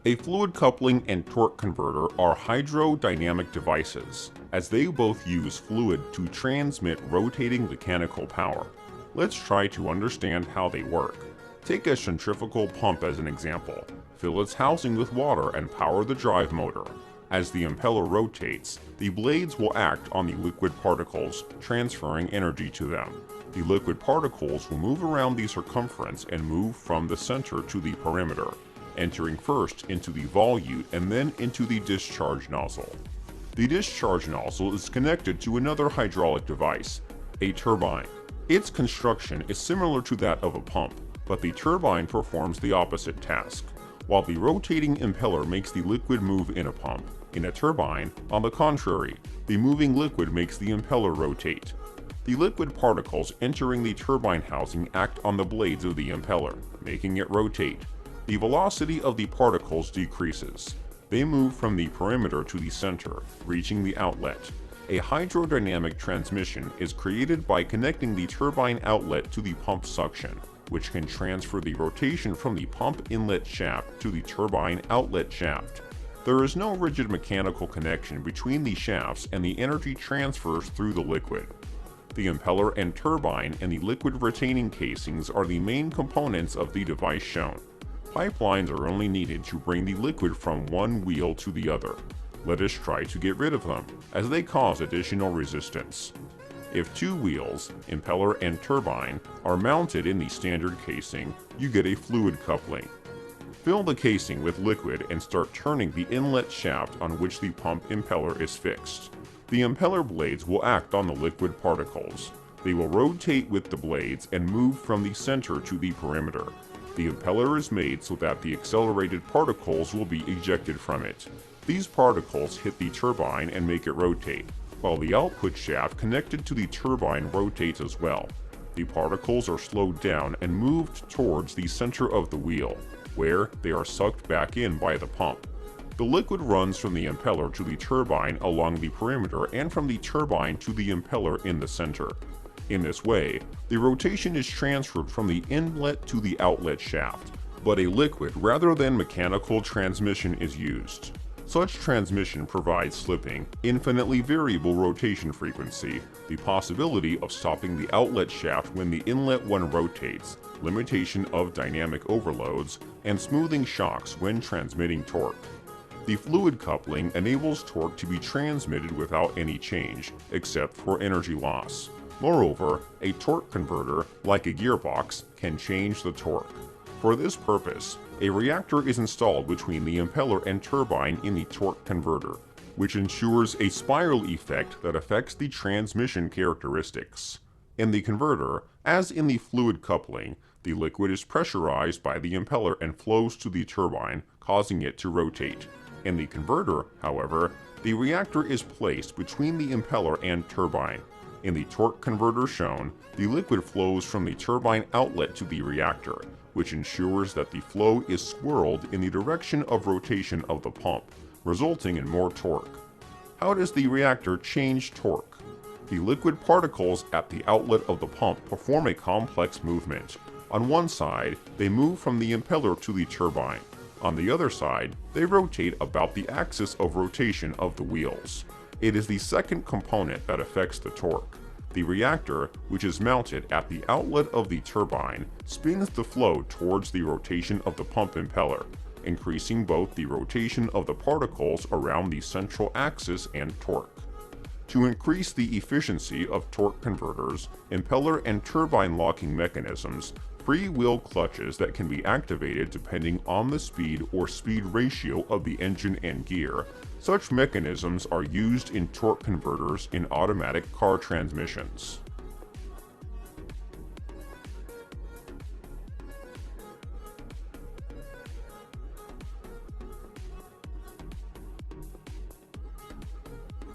A fluid coupling and torque converter are hydrodynamic devices, as they both use fluid to transmit rotating mechanical power. Let's try to understand how they work. Take a centrifugal pump as an example. Fill its housing with water and power the drive motor. As the impeller rotates, the blades will act on the liquid particles, transferring energy to them. The liquid particles will move around the circumference and move from the center to the perimeter, entering first into the volute and then into the discharge nozzle. The discharge nozzle is connected to another hydraulic device, a turbine. Its construction is similar to that of a pump, but the turbine performs the opposite task. While the rotating impeller makes the liquid move in a pump, in a turbine, on the contrary, the moving liquid makes the impeller rotate. The liquid particles entering the turbine housing act on the blades of the impeller, making it rotate. The velocity of the particles decreases. They move from the perimeter to the center, reaching the outlet. A hydrodynamic transmission is created by connecting the turbine outlet to the pump suction, which can transfer the rotation from the pump inlet shaft to the turbine outlet shaft. There is no rigid mechanical connection between the shafts, and the energy transfers through the liquid. The impeller and turbine and the liquid retaining casings are the main components of the device shown. Pipelines are only needed to bring the liquid from one wheel to the other. Let us try to get rid of them, as they cause additional resistance. If two wheels, impeller and turbine, are mounted in the standard casing, you get a fluid coupling. Fill the casing with liquid and start turning the inlet shaft on which the pump impeller is fixed. The impeller blades will act on the liquid particles. They will rotate with the blades and move from the center to the perimeter. The impeller is made so that the accelerated particles will be ejected from it. These particles hit the turbine and make it rotate, while the output shaft connected to the turbine rotates as well. The particles are slowed down and moved towards the center of the wheel, where they are sucked back in by the pump. The liquid runs from the impeller to the turbine along the perimeter and from the turbine to the impeller in the center. In this way, the rotation is transferred from the inlet to the outlet shaft, but a liquid rather than mechanical transmission is used. Such transmission provides slipping, infinitely variable rotation frequency, the possibility of stopping the outlet shaft when the inlet one rotates, limitation of dynamic overloads, and smoothing shocks when transmitting torque. The fluid coupling enables torque to be transmitted without any change, except for energy loss. Moreover, a torque converter, like a gearbox, can change the torque. For this purpose, a reactor is installed between the impeller and turbine in the torque converter, which ensures a spiral effect that affects the transmission characteristics. In the converter, as in the fluid coupling, the liquid is pressurized by the impeller and flows to the turbine, causing it to rotate. In the converter, however, the reactor is placed between the impeller and turbine. In the torque converter shown, the liquid flows from the turbine outlet to the reactor, which ensures that the flow is swirled in the direction of rotation of the pump, resulting in more torque. How does the reactor change torque? The liquid particles at the outlet of the pump perform a complex movement. On one side, they move from the impeller to the turbine. On the other side, they rotate about the axis of rotation of the wheels. It is the second component that affects the torque. The reactor, which is mounted at the outlet of the turbine, spins the flow towards the rotation of the pump impeller, increasing both the rotation of the particles around the central axis and torque. To increase the efficiency of torque converters, impeller and turbine locking mechanisms, free-wheel clutches that can be activated depending on the speed or speed ratio of the engine and gear. Such mechanisms are used in torque converters in automatic car transmissions.